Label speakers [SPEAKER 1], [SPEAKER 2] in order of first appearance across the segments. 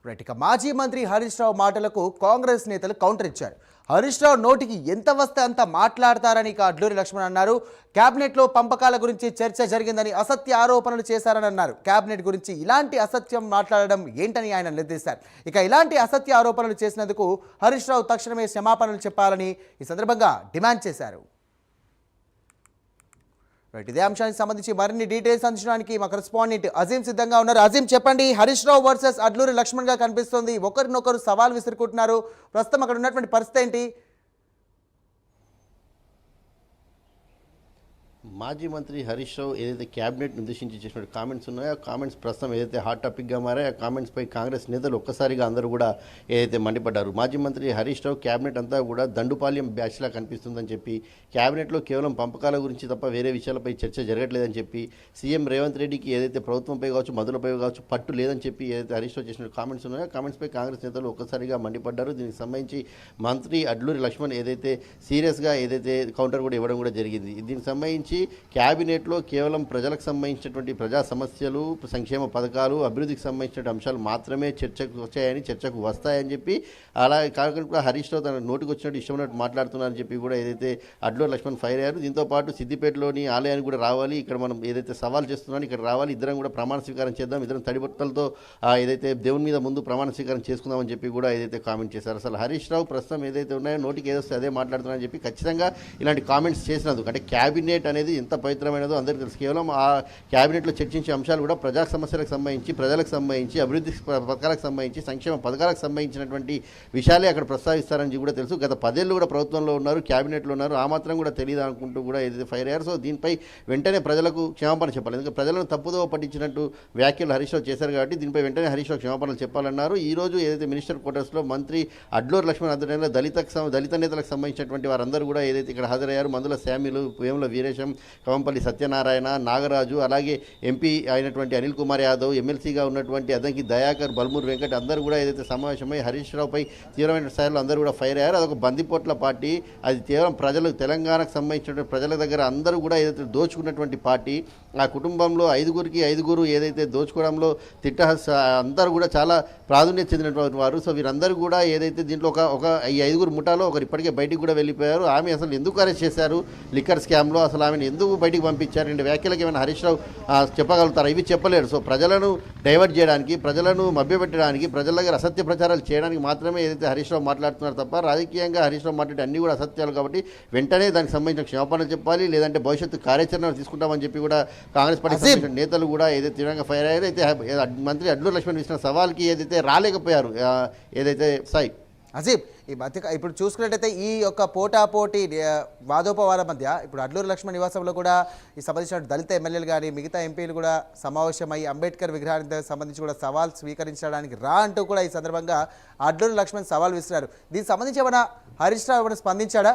[SPEAKER 1] Right. ఇక మాజీ మంత్రి హరీష్ రావు మాటలకు కాంగ్రెస్ నేతలు కౌంటర్ ఇచ్చారు. హరీష్ రావు నోటికి ఎంత వస్తే అంత మాట్లాడతారని ఇక అడ్లూరి లక్ష్మణ్ అన్నారు. క్యాబినెట్లో పంపకాల గురించి చర్చ జరిగిందని అసత్య ఆరోపణలు చేశారని అన్నారు. క్యాబినెట్ గురించి ఇలాంటి అసత్యం మాట్లాడడం ఏంటని ఆయన నిలదీశారు. ఇక ఇలాంటి అసత్య ఆరోపణలు చేసినందుకు హరీష్ రావు తక్షణమే క్షమాపణలు చెప్పాలని ఈ సందర్భంగా డిమాండ్ చేశారు. రైట్, ఇదే అంశానికి సంబంధించి మరిన్ని డీటెయిల్స్ అందించడానికి మా కరెస్పాండెంట్ అజీం సిద్ధంగా ఉన్నారు. అజీం, చెప్పండి, హరీష్ రావు వర్సెస్ అడ్లూరి లక్ష్మణ్ గా కనిపిస్తోంది. ఒకరినొకరు సవాల్ విసురుకుంటున్నారు. ప్రస్తుతం అక్కడ ఉన్నటువంటి పరిస్థితి ఏంటి?
[SPEAKER 2] మాజీ మంత్రి హరీష్ రావు ఏదైతే క్యాబినెట్ ఉద్దేశించి చేసిన కామెంట్స్ ఉన్నాయో ఆ కామెంట్స్ ప్రస్తుతం ఏదైతే హాట్ టాపిక్గా మారాయో ఆ కామెంట్స్పై కాంగ్రెస్ నేతలు ఒక్కసారిగా అందరూ కూడా ఏదైతే మండిపడ్డారు. మాజీ మంత్రి హరీష్ రావు క్యాబినెట్ అంతా కూడా దండుపాల్యం బ్యాచ్లా కనిపిస్తుందని చెప్పి, క్యాబినెట్లో కేవలం పంపకాల గురించి తప్ప వేరే విషయాలపై చర్చ జరగట్లేదని చెప్పి, సీఎం రేవంత్ రెడ్డికి ఏదైతే ప్రభుత్వంపై కావచ్చు మంత్రులపై కావచ్చు పట్టు లేదని చెప్పి ఏదైతే హరీష్ రావు చేసిన కామెంట్స్ ఉన్నాయో ఆ కామెంట్స్పై కాంగ్రెస్ నేతలు ఒక్కసారిగా మండిపడ్డారు. దీనికి సంబంధించి మంత్రి అడ్లూరి లక్ష్మణ్ ఏదైతే సీరియస్గా ఏదైతే కౌంటర్ కూడా ఇవ్వడం కూడా జరిగింది. దీనికి సంబంధించి క్యాబినెట్లో కేవలం ప్రజలకు సంబంధించినటువంటి ప్రజా సమస్యలు, సంక్షేమ పథకాలు, అభివృద్ధికి సంబంధించిన అంశాలు మాత్రమే చర్చకు వచ్చాయని, చర్చకు వస్తాయని చెప్పి, అలా కాకుండా హరీష్ రావు తన నోటికి వచ్చినట్టు ఇష్టం ఉన్నట్టు మాట్లాడుతున్నారని చెప్పి కూడా ఏదైతే అడ్లూరి లక్ష్మణ్ ఫైర్ అయ్యారు. దీంతో పాటు సిద్దిపేటలోని ఆలయానికి కూడా రావాలి, ఇక్కడ మనం ఏదైతే సవాల్ చేస్తున్నామో ఇక్కడ రావాలి, ఇద్దరం కూడా ప్రమాణ స్వీకారం చేద్దాం, ఇద్దరం తడిబట్టలతో ఏదైతే దేవుని మీద ముందు ప్రమాణ స్వీకారం చేసుకుందామని చెప్పి కూడా ఏదైతే కామెంట్ చేశారు. అసలు హరీష్ రావు ప్రస్తుతం ఏదైతే ఉన్నాయో నోటికి ఏదొస్తే అదే మాట్లాడుతున్నారని చెప్పి ఖచ్చితంగా ఇలాంటి కామెంట్స్ చేసినందుకు, అంటే క్యాబినెట్ అనేది ఎంత పవిత్రమైనదో అందరికీ తెలుసు. కేవలం ఆ క్యాబినెట్లో చర్చించే అంశాలు కూడా ప్రజా సమస్యలకు సంబంధించి, ప్రజలకు సంబంధించి, అభివృద్ధి పథకాలకు సంబంధించి, సంక్షేమ పథకాలకు సంబంధించినటువంటి విషయాలే అక్కడ ప్రస్తావిస్తారని కూడా తెలుసు. గత 10 ఏళ్ళు కూడా ప్రభుత్వంలో ఉన్నారు, క్యాబినెట్లో ఉన్నారు, ఆ మాత్రం కూడా తెలియదు అనుకుంటూ కూడా ఏదైతే ఫైర్ అయ్యారు. సో దీనిపై వెంటనే ప్రజలకు క్షమాపణ చెప్పాలి. ఎందుకంటే ప్రజలను తప్పుదోవ పట్టించినట్టు వ్యాఖ్యలు హరీష్ రావు చేశారు కాబట్టి దీనిపై వెంటనే హరీష్ రావు క్షమాపణలు చెప్పాలన్నారు. ఈ రోజు ఏదైతే మినిస్టర్ క్వార్టర్స్లో మంత్రి అడ్లూరి లక్ష్మణ్ ఆధ్వర్యంలో దళిత నేతలకు సంబంధించినటువంటి వారందరూ కూడా ఏదైతే ఇక్కడ హాజరయ్యారు, మందుల శామ్యులు, వేముల వీరేశం, కవంపల్లి సత్యనారాయణ, నాగరాజు, అలాగే ఎంపీ అయినటువంటి అనిల్ కుమార్ యాదవ్, ఎమ్మెల్సీగా ఉన్నటువంటి అద్దంకి దయాకర్, బల్మూరు వెంకట్ అందరూ కూడా ఏదైతే సమావేశమై హరీష్ రావుపై తీవ్రమైన స్థాయిలో అందరూ కూడా ఫైర్ అయ్యారు. అదొక బందిపోట్ల పార్టీ, అది కేవలం ప్రజలు, తెలంగాణకు సంబంధించిన ప్రజల దగ్గర అందరూ కూడా ఏదైతే దోచుకున్నటువంటి పార్టీ, ఆ కుటుంబంలో 5 ఏదైతే దోచుకోవడంలో అందరూ కూడా చాలా ప్రాధాన్యత చెందినటువంటి వారు. సో వీరందరూ కూడా ఏదైతే దీంట్లో ఈ 5 ముఠాలో ఒకరు ఇప్పటికే బయటికి కూడా వెళ్ళిపోయారు. ఆమె అసలు ఎందుకు అరెస్ట్ చేశారు లిక్కర్ స్కామ్లో, అసలు ఆమెను ఎందుకు బయటికి పంపించారు, రెండు వ్యాఖ్యలకు ఏమైనా హరీష్ రావు చెప్పగలుగుతారు? ఇవి చెప్పలేరు. సో ప్రజలను డైవర్ట్ చేయడానికి, ప్రజలను మభ్యపెట్టడానికి, ప్రజల దగ్గర అసత్య ప్రచారాలు చేయడానికి మాత్రమే ఏదైతే హరీష్ రావు మాట్లాడుతున్నారు తప్ప రాజకీయంగా హరీష్ రావు మాట్లాడే అన్ని కూడా అసత్యాలు. కాబట్టి వెంటనే దానికి సంబంధించిన క్షమాపణలు చెప్పాలి, లేదంటే భవిష్యత్తు కార్యాచరణ తీసుకుంటామని చెప్పి కూడా కాంగ్రెస్ పార్టీకి సంబంధించిన నేతలు కూడా ఏదైతే తీవ్రంగా ఫైర్ అయ్యారు. అయితే మంత్రి అడ్లూరి లక్ష్మణ్ ఇచ్చిన సవాల్కి ఏదైతే రాలేకపోయారు ఏదైతే సాయి
[SPEAKER 1] అజీం, ఈ మధ్య ఇప్పుడు చూసుకున్నట్టయితే ఈ యొక్క పోటాపోటీ వాదోపవాద మధ్య ఇప్పుడు అడ్లూరి లక్ష్మణ్ నివాసంలో కూడా ఈ సంబంధించిన దళిత ఎమ్మెల్యేలు కానీ మిగతా ఎంపీలు కూడా సమావేశమై అంబేద్కర్ విగ్రహానికి సంబంధించి కూడా సవాల్ స్వీకరించడానికి రా అంటూ కూడా ఈ సందర్భంగా అడ్లూరి లక్ష్మణ్ సవాల్ విసిరారు. దీనికి సంబంధించి ఏమైనా హరీష్ రావు ఏమైనా స్పందించాడా?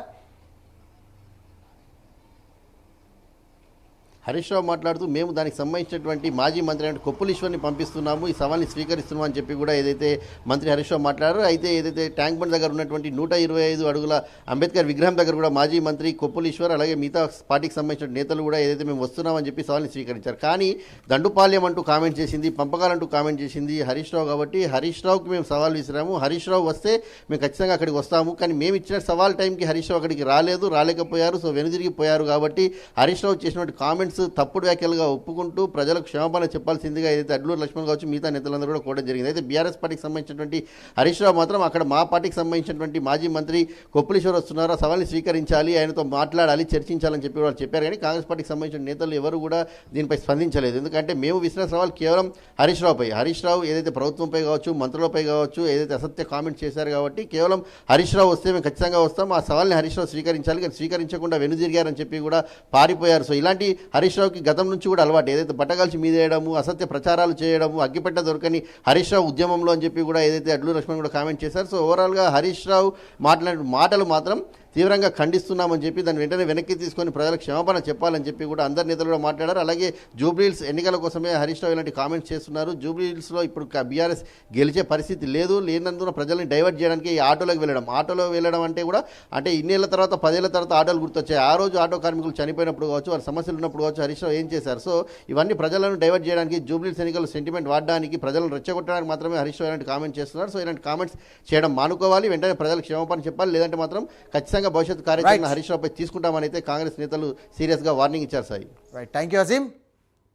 [SPEAKER 2] హరీష్ రావు మాట్లాడుతూ మేము దానికి సంబంధించినటువంటి మాజీ మంత్రి అయిన కొప్పులీశ్వర్ని పంపిస్తున్నాము, ఈ సవాల్ని స్వీకరిస్తున్నాము అని చెప్పి కూడా ఏదైతే మంత్రి హరీష్ రావు మాట్లాడారో, అయితే ఏదైతే ట్యాంక్ బండ్ దగ్గర ఉన్నటువంటి 125 అడుగుల అంబేద్కర్ విగ్రహం దగ్గర కూడా మాజీ మంత్రి కొప్పులీశ్వర్ అలాగే మిగతా పార్టీకి సంబంధించిన నేతలు కూడా ఏదైతే మేము వస్తున్నామని చెప్పి సవాల్ని స్వీకరించారు. కానీ దండుపాల్యం అంటూ కామెంట్ చేసింది, పంపకాలంటూ కామెంట్ చేసింది హరీష్ రావు. కాబట్టి హరీష్ రావుకి మేము సవాల్ విసిరాము, హరీష్ రావు వస్తే మేము ఖచ్చితంగా అక్కడికి వస్తాము, కానీ మేము ఇచ్చిన సవాల్ టైంకి హరీష్ రావు అక్కడికి రాలేకపోయారు. సో వెనుదిరిగిపోయారు. కాబట్టి హరీష్ రావు చేసినటువంటి కామెంట్స్ తప్పుడు వ్యాఖ్యలుగా ఒప్పుకుంటూ ప్రజలకు క్షమాపణ చెప్పాల్సిందిగా ఏదైతే అడ్లూరి లక్ష్మణ్ కావచ్చు మిగతా నేతలందరూ కూడా కోవడం జరిగింది. అయితే బీఆర్ఎస్ పార్టీకి సంబంధించినటువంటి హరీష్ రావు మాత్రం అక్కడ మా పార్టీకి సంబంధించినటువంటి మాజీ మంత్రి కొప్పులీశ్వర్ వస్తున్నారు, ఆ సవాల్ని స్వీకరించాలి, ఆయనతో మాట్లాడాలి, చర్చించాలని చెప్పి వాళ్ళు చెప్పారు. కానీ కాంగ్రెస్ పార్టీకి సంబంధించిన నేతలు ఎవరు కూడా దీనిపై స్పందించలేదు. ఎందుకంటే మేము విసిరిన సవాల్ కేవలం హరీష్ రావుపై, హరీష్ రావు ఏదైతే ప్రభుత్వంపై కావచ్చు, మంత్రులపై కావచ్చు ఏదైతే అసత్య కామెంట్ చేశారు కాబట్టి కేవలం హరీష్ రావు వస్తే మేము ఖచ్చితంగా వస్తాం, ఆ సవాల్ని హరీష్ రావు స్వీకరించాలి, కానీ స్వీకరించకుండా వెనుదిరిగారని చెప్పి కూడా పారిపోయారు. సో ఇలాంటి హరీష్ రావుకి గతం నుంచి కూడా అలవాటు, ఏదైతే బట్టగాల్చి మీదేయడము, అసత్య ప్రచారాలు చేయడము, అగ్గిపెట్ట దొరకని హరీష్ రావు ఉద్యమంలో అని చెప్పి కూడా ఏదైతే అడ్లూరి లక్ష్మణ్ కూడా కామెంట్ చేశారు. సో ఓవరాల్గా హరీష్ రావు మాట్లాడిన మాటలు మాత్రం తీవ్రంగా ఖండిస్తున్నామని చెప్పి దాన్ని వెంటనే వెనక్కి తీసుకొని ప్రజలకు క్షమాపణ చెప్పాలని చెప్పి కూడా అందరి నేతలు కూడా మాట్లాడారు. అలాగే జూబ్లీహిల్స్ ఎన్నికల కోసమే హరీష్ రావు ఇలాంటి కామెంట్స్ చేస్తున్నారు. జూబ్లీహిల్స్లో ఇప్పుడు బీఆర్ఎస్ గెలిచే పరిస్థితి లేనందున ప్రజల్ని డైవర్ట్ చేయడానికి ఈ ఆటోలో వెళ్ళడం అంటే కూడా అంటే ఇన్నేళ్ల తర్వాత 10 ఏళ్ల తర్వాత ఆటోలు గుర్తొచ్చాయి. ఆ రోజు ఆటో కార్మికులు చనిపోయినప్పుడు కావచ్చు, వారి సమస్యలు ఉన్నప్పుడు కావచ్చు హరీష్ రావు ఏం చేశారు? సో ఇవన్నీ ప్రజలను డైవర్ట్ చేయడానికి, జూబ్లీహిల్స్ ఎన్నికలు సెంటిమెంట్ వాడడానికి, ప్రజలను రెచ్చగొట్టడానికి మాత్రమే హరీష్ రావు ఇలాంటి కామెంట్ చేస్తున్నారు. సో ఇలాంటి కామెంట్స్ చేయడం మానుకోవాలి, వెంటనే ప్రజలకు క్షమాపణ చెప్పాలి, లేదంటే మాత్రం ఖచ్చితంగా భవిష్యత్తు కార్యాచరణ హరీష్ రావుపై తీసుకుంటామని అయితే కాంగ్రెస్ నేతలు సీరియస్గా వార్నింగ్ ఇచ్చారు. Sai
[SPEAKER 1] right, thank you Azeem.